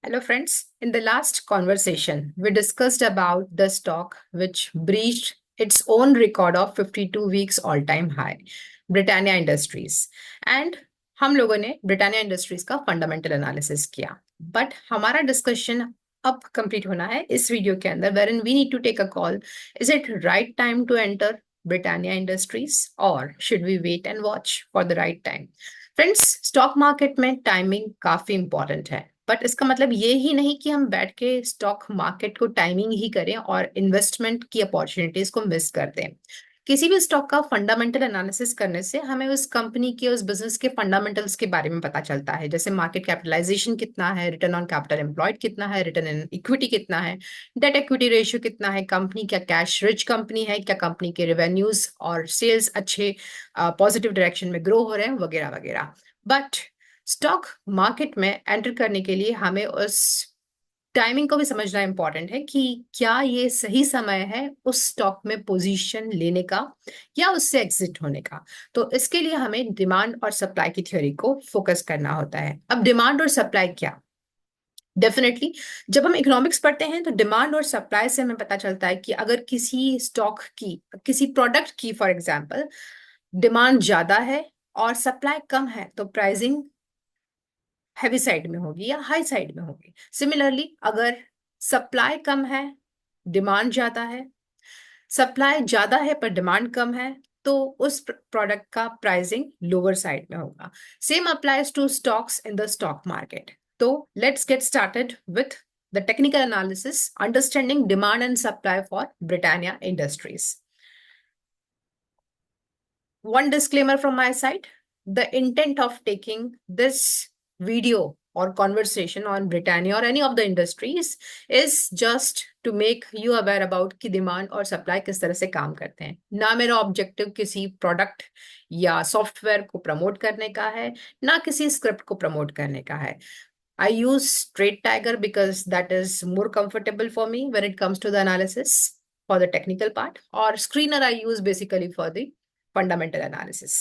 Hello, friends. In the last conversation, we discussed about the stock which breached its own record of 52 weeks all-time high, Britannia Industries. And हम लोगों ने Britannia Industries का fundamental analysis किया but हमारा discussion अब complete होना है इस वीडियो के अंदर where in we need to take a call is it right time to enter Britannia Industries और should we wait and watch for the right time. Friends, stock market में timing काफी important है but इसका मतलब ये ही नहीं कि हम बैठ के स्टॉक मार्केट को टाइमिंग ही करें और इन्वेस्टमेंट की अपॉर्चुनिटीज को मिस कर दें। किसी भी स्टॉक का फंडामेंटल एनालिसिस करने से हमें उस कंपनी के उस बिजनेस के फंडामेंटल्स के बारे में पता चलता है, जैसे मार्केट कैपिटलाइजेशन कितना है, रिटर्न ऑन कैपिटल एम्प्लॉयड कितना है, रिटर्न इन इक्विटी कितना है, डेट इक्विटी रेशियो कितना है, कंपनी क्या कैश रिच कंपनी है, क्या कंपनी के रेवेन्यूज और सेल्स अच्छे पॉजिटिव डायरेक्शन में ग्रो हो रहे हैं, वगैरह वगैरह। बट स्टॉक मार्केट में एंटर करने के लिए हमें उस टाइमिंग को भी समझना इंपॉर्टेंट है कि क्या ये सही समय है उस स्टॉक में पोजीशन लेने का या उससे एग्जिट होने का। तो इसके लिए हमें डिमांड और सप्लाई की थ्योरी को फोकस करना होता है। अब डिमांड और सप्लाई क्या, डेफिनेटली जब हम इकोनॉमिक्स पढ़ते हैं तो डिमांड और सप्लाई से हमें पता चलता है कि अगर किसी स्टॉक की, किसी प्रोडक्ट की फॉर एग्जांपल डिमांड ज्यादा है और सप्लाई कम है तो प्राइसिंग हैवी साइड में होगी या हाई साइड में होगी। सिमिलरली अगर सप्लाई कम है, डिमांड ज्यादा है, सप्लाई ज्यादा है पर डिमांड कम है, तो उस प्रोडक्ट का प्राइसिंग लोअर साइड में होगा। Same applies to stocks in the stock market. तो let's get started with the technical analysis understanding demand and supply for Britannia Industries. One disclaimer from my side: the intent of taking this video or conversation on Britannia or any of the industries is just to make you aware about कि demand और supply किस तरह से काम करते हैं। ना मेरा ऑब्जेक्टिव किसी प्रोडक्ट या सॉफ्टवेयर को प्रमोट करने का है, ना किसी स्क्रिप्ट को प्रमोट करने का है। I use Straight Tiger because that is more comfortable for me when it comes to the analysis for the technical part, और Screener I use basically for the fundamental analysis.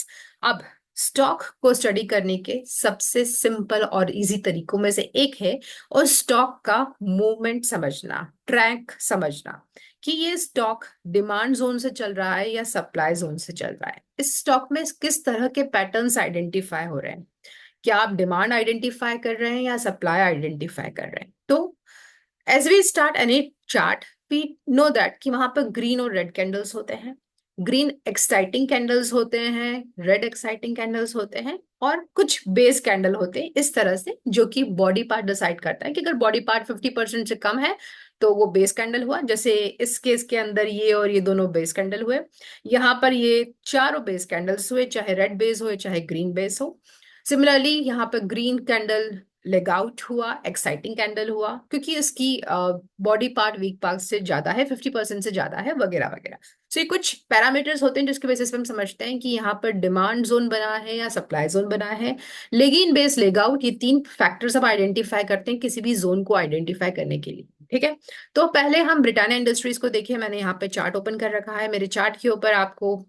अब stock को study करने के सबसे simple और easy तरीकों में से एक है उस स्टॉक का मूवमेंट समझना, ट्रैक समझना कि ये स्टॉक डिमांड जोन से चल रहा है या सप्लाई जोन से चल रहा है। इस स्टॉक में किस तरह के पैटर्न्स आइडेंटिफाई हो रहे हैं, क्या आप डिमांड आइडेंटिफाई कर रहे हैं या सप्लाई आइडेंटिफाई कर रहे हैं। तो as we start any chart we know that कि वहां पर ग्रीन और रेड कैंडल्स होते हैं, ग्रीन एक्साइटिंग कैंडल्स होते हैं, रेड एक्साइटिंग कैंडल्स होते हैं और कुछ बेस कैंडल होते हैं इस तरह से, जो कि बॉडी पार्ट डिसाइड करता है कि अगर बॉडी पार्ट 50% से कम है तो वो बेस कैंडल हुआ। जैसे इस केस के अंदर ये और ये दोनों बेस कैंडल हुए, यहाँ पर ये चारों बेस कैंडल्स हुए, चाहे रेड बेस हो चाहे ग्रीन बेस हो। सिमिलरली यहाँ पर ग्रीन कैंडल लेग आउट हुआ, एक्साइटिंग कैंडल हुआ क्योंकि इसकी बॉडी पार्ट वीक पार्ट से ज्यादा है, 50% से ज्यादा है, वगैरह वगैरह। सो ये कुछ पैरामीटर्स होते हैं जिसके बेसिस पे हम समझते हैं कि यहाँ पर डिमांड जोन बना है या सप्लाई जोन बना है। Leg in, base, leg out, ये तीन फैक्टर्स हम आइडेंटिफाई करते हैं किसी भी जोन को आइडेंटिफाई करने के लिए। ठीक है, तो पहले हम ब्रिटानिया इंडस्ट्रीज को देखिए। मैंने यहाँ पे चार्ट ओपन कर रखा है, मेरे चार्ट के ऊपर आपको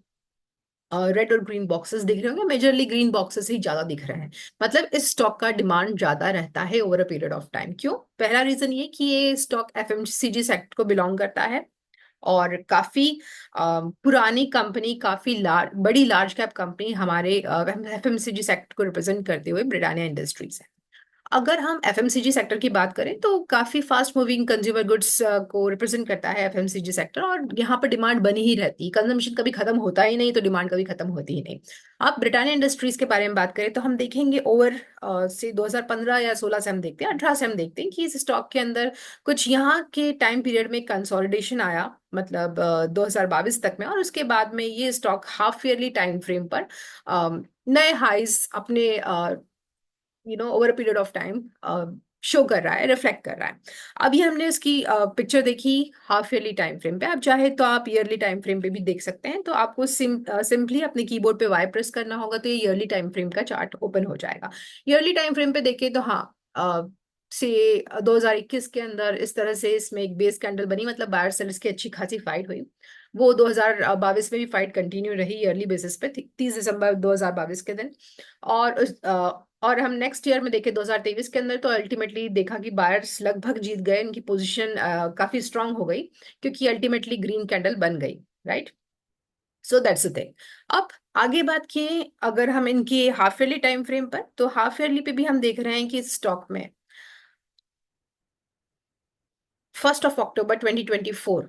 रेड और ग्रीन बॉक्सेस दिख रहे होंगे। मेजरली ग्रीन बॉक्सेस ही ज्यादा दिख रहे हैं, मतलब इस स्टॉक का डिमांड ज्यादा रहता है over a period of time. क्यों? पहला रीजन ये कि ये स्टॉक एफएमसीजी सेक्टर को बिलोंग करता है और काफी पुरानी कंपनी, काफी बड़ी लार्ज कैप कंपनी हमारे एफएमसीजी सेक्टर को रिप्रेजेंट करते हुए ब्रिटानिया इंडस्ट्रीज है। अगर हम एफएमसीजी सेक्टर की बात करें तो काफी फास्ट मूविंग कंज्यूमर गुड्स को रिप्रेजेंट करता है एफएमसीजी सेक्टर, और यहाँ पर डिमांड बनी ही रहती है। कंजम्पशन कभी खत्म होता ही नहीं तो डिमांड कभी खत्म होती ही नहीं। आप ब्रिटानिया इंडस्ट्रीज के बारे में बात करें तो हम देखेंगे ओवर से 2015 या 16 से हम देखते हैं, 18 से हम देखते हैं कि इस स्टॉक के अंदर कुछ यहाँ के टाइम पीरियड में कंसोलिडेशन आया, मतलब 2022 तक में, और उसके बाद में ये stock half yearly time frame पर नए हाइज अपने over a period of time show कर रहा है, रिफ्लेक्ट कर रहा है। अभी हमने उसकी पिक्चर देखी हाफ ईयरली टाइम फ्रेम पे, आप चाहे तो आप ईयरली टाइम फ्रेम पे भी देख सकते हैं। तो आपको सिंपली अपने कीबोर्ड पे वाई प्रेस करना होगा तो ये ईयरली टाइम फ्रेम का चार्ट ओपन हो जाएगा। ईयरली टाइम फ्रेम पे देखें तो हाँ, से 2021 के अंदर इस तरह से इसमें एक बेस कैंडल बनी, मतलब बायर सेलर्स की अच्छी खासी फाइट हुई। वो 2022 में भी फाइट कंटिन्यू रही ईयरली बेसिस पे, 30 दिसंबर 2022 के दिन। और और हम नेक्स्ट ईयर में देखें 2023 के अंदर, तो अल्टीमेटली देखा कि बायर्स लगभग जीत गए, इनकी पोजीशन काफी स्ट्रांग हो गई, क्योंकि अल्टीमेटली ग्रीन कैंडल बन गई, right. So that's the thing. अब आगे बात किए अगर हम इनके हाफ ईयरली टाइम फ्रेम पर, तो हाफ ईयरली पे भी हम देख रहे हैं कि स्टॉक में 1 अक्टूबर 2024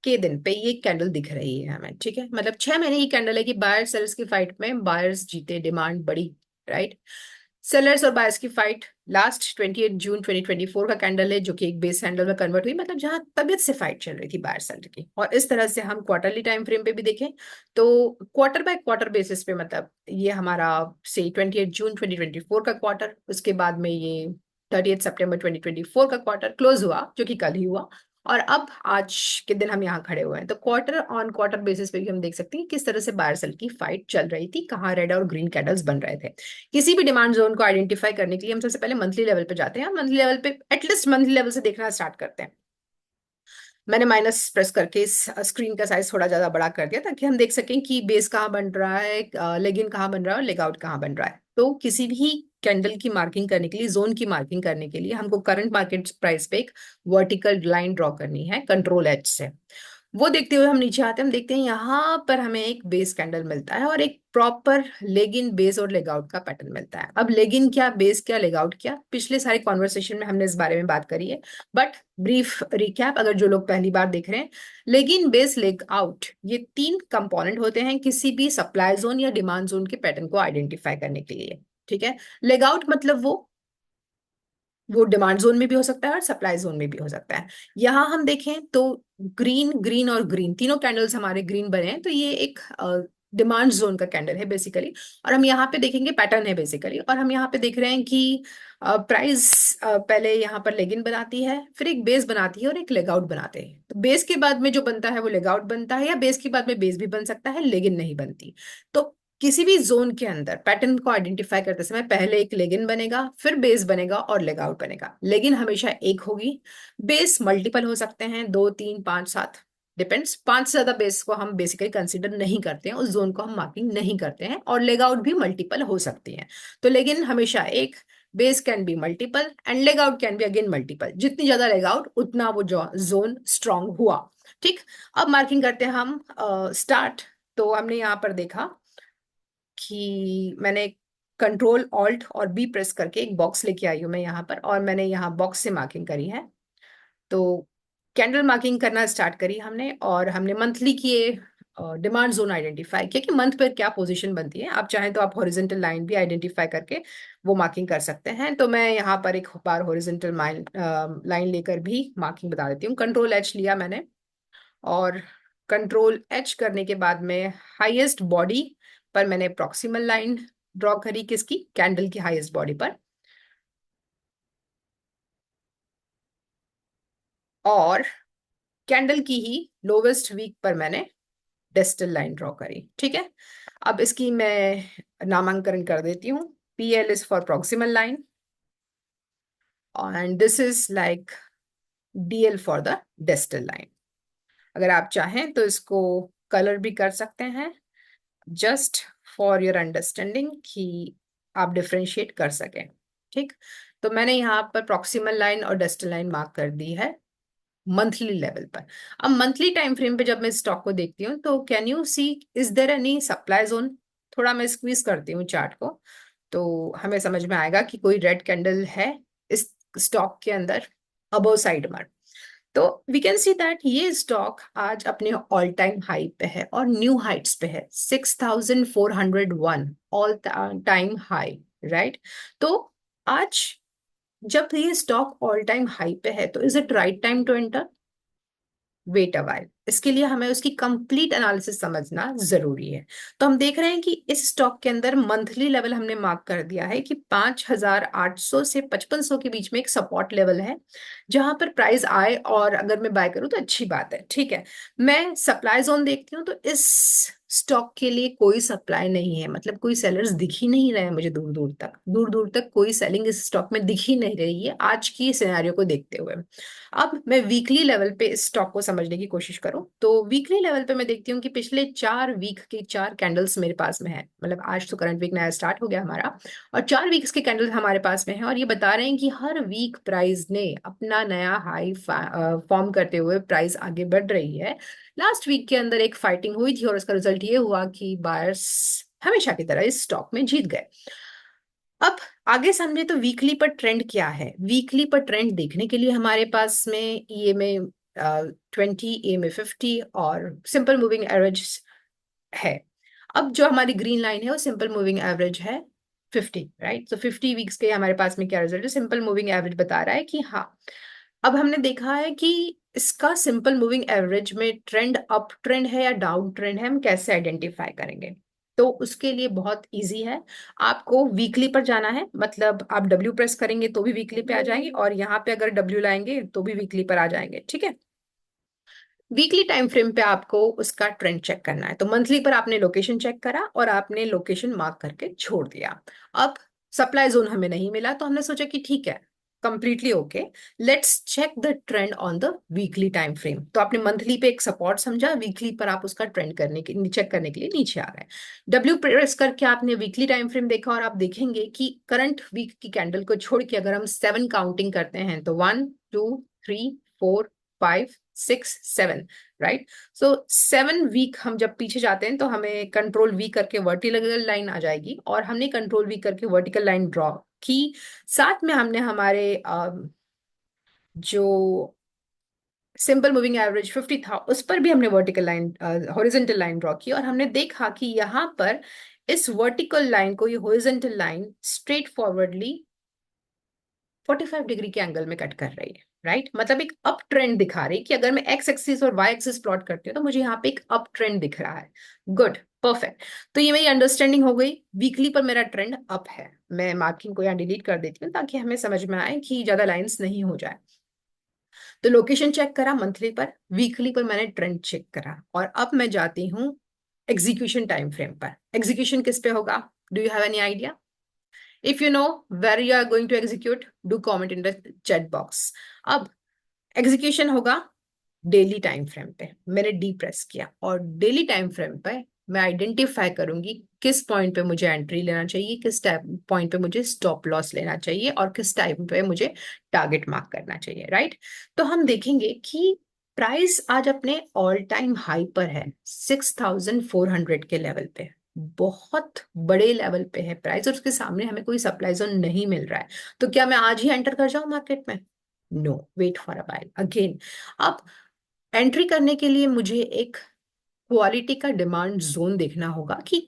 के दिन पे ये कैंडल दिख रही है हमें, ठीक है। मतलब 6 महीने की कैंडल है कि बायर सेलर्स की फाइट में बायर्स जीते, डिमांड बढ़ी, राइट। सेलर्स और बायर्स की फाइट लास्ट 28 जून 2024 का कैंडल है, जो कि एक बेस कैंडल में कन्वर्ट हुई, मतलब जहां तबियत से फाइट चल रही थी बायर सेलर की। और इस तरह से हम क्वार्टरली टाइम फ्रेम पे भी देखें, तो क्वार्टर बाय क्वार्टर बेसिस पे, मतलब ये हमारा से 28 जून 2024 का क्वार्टर, उसके बाद में ये 30 सितंबर 2024 का क्वार्टर क्लोज हुआ, जो कि कल ही हुआ। और अब आज के दिन हम यहाँ खड़े हुए हैं, तो क्वार्टर ऑन क्वार्टर बेसिस पे भी हम देख सकते हैं कि किस तरह से बायर सेल की फाइट चल रही थी, कहाँ रेड और ग्रीन कैंडल्स बन रहे थे। किसी भी डिमांड जोन को आइडेंटिफाई करने के लिए हम सबसे पहले मंथली लेवल पे जाते हैं, मंथली लेवल पे एटलीस्ट मंथली लेवल से देखना स्टार्ट करते हैं। मैंने माइनस प्रेस करके इस स्क्रीन का साइज थोड़ा ज्यादा बड़ा कर दिया, ताकि हम देख सकें कि बेस कहाँ बन रहा है, लेग इन कहाँ बन रहा है और लेग आउट कहाँ बन रहा है। तो किसी भी कैंडल की मार्किंग करने के लिए, जोन की मार्किंग करने के लिए, हमको करंट मार्केट प्राइस पे एक वर्टिकल लाइन ड्रॉ करनी है कंट्रोल एच से। वो देखते हुए हम नीचे आते हैं, हम देखते हैं यहाँ पर हमें एक बेस कैंडल मिलता है और एक प्रॉपर लेग इन, बेस और लेग आउट का पैटर्न मिलता है। अब लेग इन क्या, बेस क्या, लेग आउट क्या, पिछले सारे कॉन्वर्सेशन में हमने इस बारे में बात करी है, बट ब्रीफ रिकैप अगर जो लोग पहली बार देख रहे हैं, leg in, base, leg out, ये 3 कंपोनेंट होते हैं किसी भी सप्लाई जोन या डिमांड जोन के पैटर्न को आइडेंटिफाई करने के लिए, ठीक है। लेग आउट मतलब वो डिमांड जोन में भी हो सकता है और सप्लाई जोन में भी हो सकता है। यहां हम देखें तो ग्रीन, ग्रीन और ग्रीन तीनों कैंडल्स हमारे ग्रीन बने हैं, तो ये एक डिमांड जोन का कैंडल है बेसिकली। और हम यहाँ पे देखेंगे पैटर्न है बेसिकली, और हम यहाँ पे देख रहे हैं कि प्राइस पहले यहाँ पर लेग इन बनाती है, फिर एक बेस बनाती है और एक लेग आउट बनाते हैं। तो बेस के बाद में जो बनता है वो लेग आउट बनता है, या बेस के बाद में बेस भी बन सकता है, लेग इन नहीं बनती। तो किसी भी जोन के अंदर पैटर्न को आइडेंटिफाई करते समय पहले एक लेगिन बनेगा, फिर बेस बनेगा और लेग आउट बनेगा। लेगिन हमेशा एक होगी, बेस मल्टीपल हो सकते हैं, 2 3 5 7, डिपेंड्स। 5 से ज्यादा बेस को हम बेसिकली कंसिडर नहीं करते हैं, उस जोन को हम मार्किंग नहीं करते हैं, और लेग आउट भी मल्टीपल हो सकती है। तो लेगिन हमेशा एक, base can be multiple and leg out can be again multiple. जितनी ज्यादा लेग आउट उतना वो जोन स्ट्रांग हुआ, ठीक। अब मार्किंग करते हैं हम स्टार्ट। तो हमने यहाँ पर देखा कि मैंने कंट्रोल ऑल्ट और बी प्रेस करके एक बॉक्स लेके आई हूं मैं यहाँ पर, और मैंने यहाँ बॉक्स से मार्किंग करी है। तो कैंडल मार्किंग करना स्टार्ट करी हमने, और हमने मंथली किए डिमांड जोन आइडेंटिफाई किया कि मंथ पर क्या पोजीशन बनती है। आप चाहें तो आप हॉरिजॉन्टल लाइन भी आइडेंटिफाई करके वो मार्किंग कर सकते हैं। तो मैं यहाँ पर एक बार हॉरिजॉन्टल लाइन लेकर भी मार्किंग बता देती हूँ। कंट्रोल एच लिया मैंने, और कंट्रोल एच करने के बाद में हाईएस्ट बॉडी पर मैंने प्रॉक्सिमल लाइन ड्रॉ करी, किसकी, कैंडल की हाईएस्ट बॉडी पर। और कैंडल की ही लोवेस्ट वीक पर मैंने डेस्टल लाइन ड्रॉ करी, ठीक है। अब इसकी मैं नामांकन कर देती हूँ। PL is for proximal line and this is like DL for the distal line. अगर आप चाहें तो इसको कलर भी कर सकते हैं, जस्ट फॉर योर अंडरस्टैंडिंग कि आप डिफ्रेंशिएट कर सकें, ठीक। तो मैंने यहाँ पर प्रॉक्सिमल लाइन और डेस्टल लाइन मार्क कर दी है मंथली लेवल पर। अब मंथली टाइम फ्रेम पे जब मैं स्टॉक को देखती हूँ, तो can you see is there any supply zone. थोड़ा मैं स्क्वीज करती हूँ चार्ट को, तो हमें समझ में आएगा कि कोई रेड कैंडल है इस स्टॉक के अंदर अबव साइड में। तो वी कैन सी दैट ये स्टॉक आज अपने ऑल टाइम हाई पे है और न्यू हाइट्स पे है, 6401 ऑल टाइम हाई, राइट। तो आज जब ये स्टॉक ऑल टाइम हाई पे है, तो is it right time to enter? Wait a while, इसके लिए हमें उसकी कंप्लीट एनालिसिस समझना जरूरी है। तो हम देख रहे हैं कि इस स्टॉक के अंदर मंथली लेवल हमने मार्क कर दिया है कि 5800 से 5500 के बीच में एक सपोर्ट लेवल है, जहां पर प्राइस आए और अगर मैं बाय करूं तो अच्छी बात है, ठीक है। मैं सप्लाई जोन देखती हूँ, तो इस स्टॉक के लिए कोई सप्लाई नहीं है, मतलब कोई सेलर्स दिख ही नहीं रहे हैं मुझे, दूर दूर तक कोई सेलिंग इस स्टॉक में दिख ही नहीं रही है आज की सिनेरियो को देखते हुए। अब मैं वीकली लेवल पे इस स्टॉक को समझने की कोशिश करूं तो वीकली लेवल पे मैं देखती हूँ कि पिछले 4 वीक के 4 कैंडल्स मेरे पास में है, मतलब आज तो करंट वीक नया स्टार्ट हो गया हमारा, और 4 वीक्स के कैंडल्स हमारे पास में है, और ये बता रहे हैं कि हर वीक प्राइस ने अपना नया हाई फॉर्म करते हुए प्राइस आगे बढ़ रही है। लास्ट वीक के अंदर एक फाइटिंग हुई थी और उसका रिजल्ट ये हुआ कि बायर्स हमेशा की तरह इस स्टॉक में जीत गए। अब आगे समझे तो वीकली पर ट्रेंड क्या है। वीकली पर ट्रेंड देखने के लिए हमारे पास में EMA 20, EMA 50 और सिंपल मूविंग एवरेज है। अब जो हमारी ग्रीन लाइन है वो सिंपल मूविंग एवरेज है 50, राइट। तो 50 वीक्स के हमारे पास में क्या रिजल्ट है, सिंपल मूविंग एवरेज बता रहा है कि हाँ। अब हमने देखा है कि इसका सिंपल मूविंग एवरेज में ट्रेंड अप ट्रेंड है या डाउन ट्रेंड है, हम कैसे आइडेंटिफाई करेंगे। तो उसके लिए बहुत इजी है, आपको वीकली पर जाना है, मतलब आप डब्ल्यू प्रेस करेंगे तो भी वीकली पे आ जाएंगे, और यहाँ पे अगर डब्ल्यू लाएंगे तो भी वीकली पर आ जाएंगे, ठीक है। वीकली टाइम फ्रेम पे आपको उसका ट्रेंड चेक करना है, तो मंथली पर आपने लोकेशन चेक करा और आपने लोकेशन मार्क करके छोड़ दिया। अब सप्लाई जोन हमें नहीं मिला तो हमने सोचा कि ठीक है, completely okay, let's check the trend on the weekly time frame. तो आपने मंथली पे एक सपोर्ट समझा, वीकली पर आप उसका ट्रेंड करने के चेक करने के लिए नीचे आ गए। डब्ल्यू प्रेस करके आपने वीकली टाइम फ्रेम देखा और आप देखेंगे कि करंट वीक की कैंडल को छोड़ के अगर हम 7 काउंटिंग करते हैं तो 1 2 3 4 5 6 7, राइट। सो 7 वीक हम जब पीछे जाते हैं तो हमें कंट्रोल वी करके वर्टिकल लाइन आ जाएगी, और हमने कंट्रोल वी करके वर्टिकल लाइन ड्रॉ की। साथ में हमने हमारे जो सिंपल मूविंग एवरेज 50 था उस पर भी हमने vertical line horizontal line draw की, और हमने देखा कि यहाँ पर इस वर्टिकल लाइन को, ये horizontal line straight forwardly 45 degree के एंगल में कट कर रही है, राइट। मतलब एक अप ट्रेंड दिखा रही है कि अगर मैं एक्स एक्सिस और वाई एक्सिस प्लॉट करती हूँ तो मुझे यहाँ पे एक अप ट्रेंड दिख रहा है। Good, perfect. तो ये मेरी अंडरस्टैंडिंग हो गई, वीकली पर मेरा ट्रेंड अप है। मैं मार्किंग को यहाँ डिलीट कर देती हूँ ताकि हमें समझ में आए कि ज्यादा लाइंस नहीं हो जाए। तो लोकेशन चेक करा मंथली पर, वीकली पर मैंने ट्रेंड चेक करा, और अब मैं जाती हूँ एग्जीक्यूशन टाइम फ्रेम पर। एग्जीक्यूशन किस पे होगा, do you have any idea? If you know where you are going to execute, do comment in the chat box. अब एग्जीक्यूशन होगा डेली टाइम फ्रेम पे। मैंने डी प्रेस किया और डेली टाइम फ्रेम पे मैं आइडेंटिफाई करूंगी किस पॉइंट पे मुझे एंट्री लेना चाहिए, किस पॉइंट पे मुझे स्टॉप लॉस लेना चाहिए, और किस टाइम पे मुझे टारगेट मार्क करना चाहिए, राइट। तो हम देखेंगे कि प्राइस आज अपने ऑल टाइम हाई पर है, 6400 के लेवल पे। बहुत बड़े लेवल पे है प्राइस, और उसके सामने हमें कोई सप्लाई जोन नहीं मिल रहा है। तो क्या मैं आज ही एंटर कर जाऊं मार्केट में? No, wait for a while again. अब एंट्री करने के लिए मुझे एक क्वालिटी का डिमांड जोन देखना होगा कि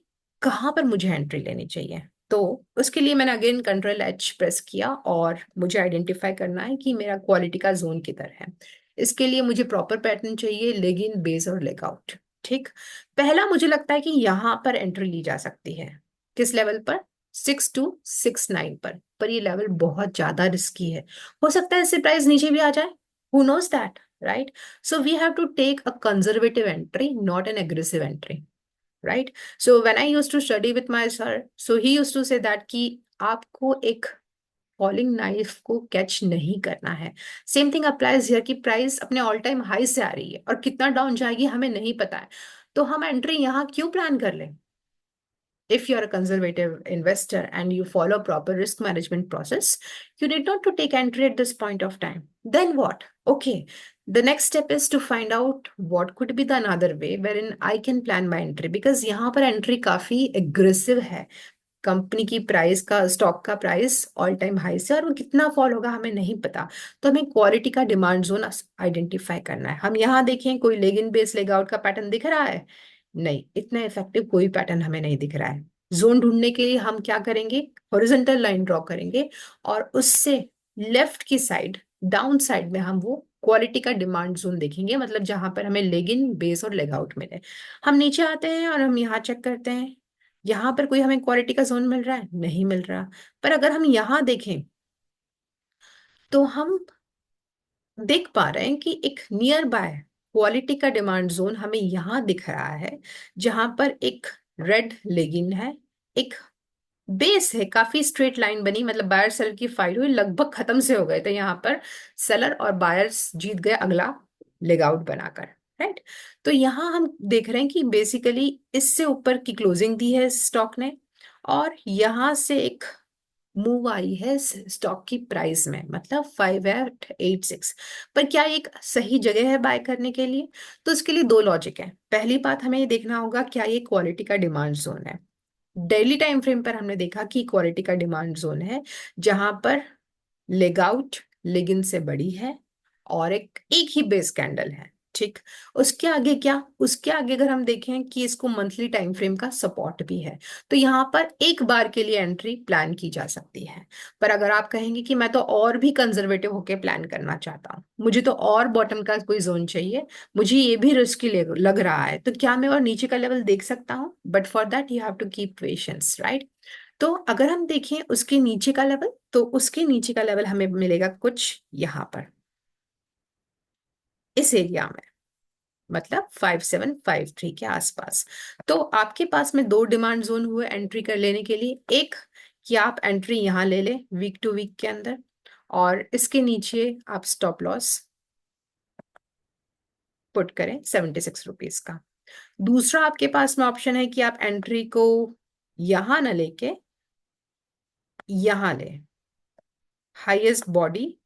कहाँ पर मुझे एंट्री लेनी चाहिए। तो उसके लिए मैंने अगेन कंट्रोल H प्रेस किया और मुझे आइडेंटिफाई करना है कि मेरा क्वालिटी का जोन किधर है। इसके लिए मुझे प्रॉपर पैटर्न चाहिए, लेग इन, बेस और लेग आउट, ठीक। पहला मुझे लगता है कि यहाँ पर एंट्री ली जा सकती है, किस लेवल पर, 6269 पर ये लेवल बहुत ज्यादा रिस्की है। हो सकता है इससे प्राइस नीचे भी आ जाए, who knows that, right. So we have to take a conservative entry, not an aggressive entry, right? So when I used to study with my sir, so he used to say that कि आपको एक falling knife को catch नहीं करना है। Same thing applies here कि price अपने all time high से आ रही है और कितना डाउन जाएगी हमें नहीं पता है, तो हम एंट्री यहाँ क्यों प्लान कर लें? If you are a conservative investor and you follow proper risk management process, you need not to take entry at this point of time. Then what? Okay, the next step is to find out what could be the another way wherein I can plan my entry, because यहाँ पर entry काफी aggressive है। Company की price का, stock का price all time high से, और वो कितना फॉल होगा हमें नहीं पता। तो हमें क्वालिटी का डिमांड जोन आइडेंटिफाई करना है। हम यहाँ देखें कोई leg in base leg out का पैटर्न दिख रहा है? नहीं, इतना इफेक्टिव कोई पैटर्न हमें नहीं दिख रहा है। जोन ढूंढने के लिए हम क्या करेंगे, हॉरिजॉन्टल लाइन ड्रॉ करेंगे, और उससे लेफ्ट की साइड, डाउन साइड में हम वो क्वालिटी का डिमांड जोन देखेंगे, मतलब जहां पर हमें लेग इन, बेस और लेग आउट मिले। हम नीचे आते हैं और हम यहाँ चेक करते हैं, यहाँ पर कोई हमें क्वालिटी का जोन मिल रहा है? नहीं मिल रहा। पर अगर हम यहाँ देखें तो हम देख पा रहे हैं कि एक नियर बाय क्वालिटी का डिमांड जोन हमें यहाँ दिख रहा है, जहां पर एक रेड लेगिन है, एक बेस है, काफी स्ट्रेट लाइन बनी, मतलब बायर सेलर की फाइट हुई, लगभग खत्म से हो गए, तो यहाँ पर सेलर और बायर्स जीत गए अगला लेग आउट बनाकर। राइट। तो यहाँ हम देख रहे हैं कि बेसिकली इससे ऊपर की क्लोजिंग दी है स्टॉक ने, और यहाँ से एक मूव आई है स्टॉक की प्राइस में, मतलब 5886। पर क्या एक सही जगह है बाय करने के लिए? तो इसके लिए दो लॉजिक है। पहली बात, हमें ये देखना होगा क्या ये क्वालिटी का डिमांड जोन है। डेली टाइम फ्रेम पर हमने देखा कि क्वालिटी का डिमांड जोन है, जहां पर लेग आउट लेगिन से बड़ी है और एक ही बेस कैंडल है। ठीक। उसके आगे क्या, उसके आगे अगर हम देखें कि इसको मंथली टाइम फ्रेम का सपोर्ट भी है, तो यहाँ पर एक बार के लिए एंट्री प्लान की जा सकती है। पर अगर आप कहेंगे कि मैं तो और भी कंजर्वेटिव होके प्लान करना चाहता हूँ, मुझे तो और बॉटम का कोई जोन चाहिए, मुझे ये भी रिस्की लग रहा है, तो क्या मैं और नीचे का लेवल देख सकता हूँ? But for that you have to keep patience, right. तो अगर हम देखें उसके नीचे का लेवल, तो उसके नीचे का लेवल हमें मिलेगा कुछ यहां पर, इस एरिया में, मतलब 5753 के आसपास। तो आपके पास में दो डिमांड जोन हुए एंट्री कर लेने के लिए। एक, कि आप एंट्री यहां ले लें वीक टू वीक के अंदर, और इसके नीचे आप स्टॉप लॉस पुट करें 76 रुपीज का। दूसरा आपके पास में ऑप्शन है कि आप एंट्री को यहां ना लेके यहां ले, हाईएस्ट बॉडी,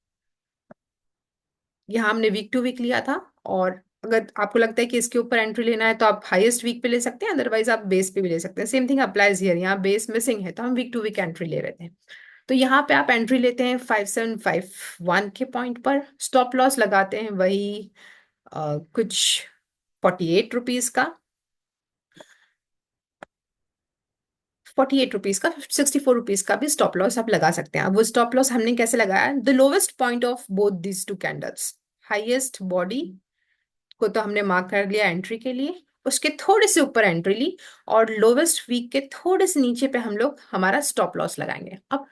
यहाँ हमने वीक टू वीक लिया था, और अगर आपको लगता है कि इसके ऊपर एंट्री लेना है तो आप हाईएस्ट वीक पे ले सकते हैं, अदरवाइज आप बेस पे भी ले सकते हैं। सेम थिंग अप्लाइज हियर, यहाँ बेस मिसिंग है तो हम वीक टू वीक एंट्री ले रहे थे। तो यहाँ पे आप एंट्री लेते हैं 5751 के पॉइंट पर, स्टॉप लॉस लगाते हैं वही कुछ 48 रुपीज का, 48 रुपीज का, 64 रुपीज का भी स्टॉप लॉस आप लगा सकते हैं। अब वो स्टॉप लॉस हमने कैसे लगाया? The lowest point of both this two candles, highest body को तो हमने मार्क कर लिया एंट्री के लिए, उसके थोड़े से ऊपर एंट्री ली, और लोवेस्ट वीक के थोड़े से नीचे पे हम लोग हमारा स्टॉप लॉस लगाएंगे। अब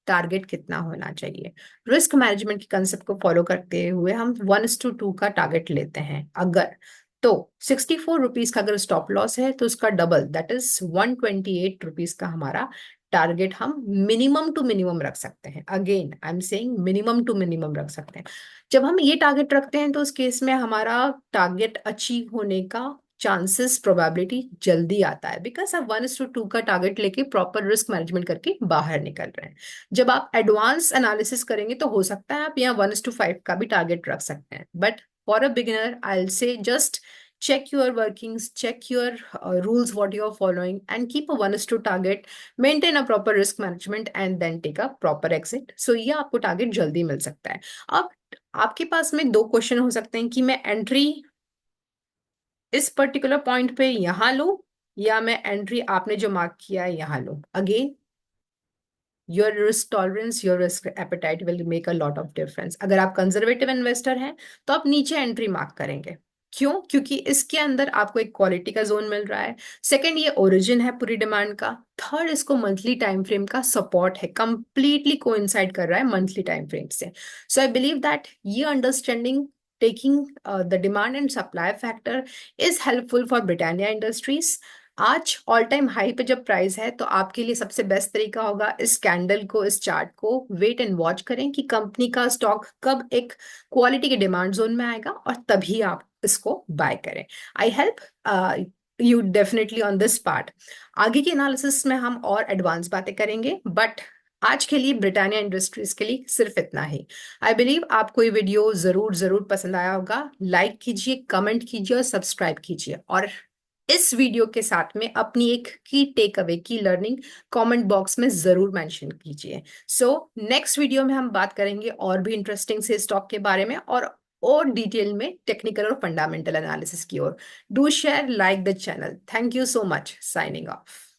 टारगेट कितना होना चाहिए? रिस्क मैनेजमेंट के कंसेप्ट को फॉलो करते हुए हम 1:2 का टारगेट लेते हैं। अगर तो 64 रुपीज का अगर स्टॉप लॉस है, तो उसका डबल, दैट इज 128 रुपीज का हमारा टारगेट हम मिनिमम टू मिनिमम रख सकते हैं। Again I am saying minimum to minimum रख सकते हैं। जब हम ये टारगेट रखते हैं, तो उस केस में हमारा टारगेट अचीव होने का चांसेस, प्रोबेबिलिटी जल्दी आता है, बिकॉज आप 1:2 का टारगेट लेके प्रॉपर रिस्क मैनेजमेंट करके बाहर निकल रहे हैं। जब आप एडवांस एनालिसिस करेंगे, तो हो सकता है आप यहाँ 1:5 का भी टारगेट रख सकते हैं। But for a beginner I will say just check your workings, check your rules, what you are following, and keep a 1:2 target, maintain a proper risk management, and then take a proper exit. So ये आपको target जल्दी मिल सकता है। अब आपके पास में दो question हो सकते हैं कि मैं एंट्री इस पर्टिकुलर पॉइंट पे यहां लूं, या मैं एंट्री आपने जो मार्क किया है यहां लूं। Again your risk tolerance, your risk appetite will make a lot of difference. अगर आप कंजर्वेटिव इन्वेस्टर हैं, तो आप नीचे एंट्री मार्क करेंगे। क्यों? क्योंकि इसके अंदर आपको एक क्वालिटी का जोन मिल रहा है। सेकंड, ये ओरिजिन है पूरी डिमांड का। थर्ड, इसको मंथली टाइम फ्रेम का सपोर्ट है, कंप्लीटली कोइंसाइड कर रहा है मंथली टाइम फ्रेम से। सो आई बिलीव दैट ये understanding, taking the demand and supply factor, is helpful for Britannia industries. आज ऑल टाइम हाई पे जब प्राइस है, तो आपके लिए सबसे बेस्ट तरीका होगा इस कैंडल को, इस चार्ट को वेट एंड वॉच करें कि कंपनी का स्टॉक कब एक क्वालिटी के डिमांड जोन में आएगा, और तभी आप इसको बाय करें। I help you definitely on this part. आगे के एनालिसिस में हम और एडवांस बातें करेंगे, बट आज के लिए ब्रिटानिया इंडस्ट्रीज के लिए सिर्फ इतना ही। आई बिलीव आपको ये वीडियो जरूर जरूर पसंद आया होगा। लाइक कीजिए, कमेंट कीजिए और सब्सक्राइब कीजिए, और इस वीडियो के साथ में अपनी एक की टेक अवे की लर्निंग कमेंट बॉक्स में जरूर मेंशन कीजिए। सो नेक्स्ट वीडियो में हम बात करेंगे और भी इंटरेस्टिंग से स्टॉक के बारे में, और डिटेल में टेक्निकल और फंडामेंटल एनालिसिस की ओर। Do share, like the channel. Thank you so much. Signing of.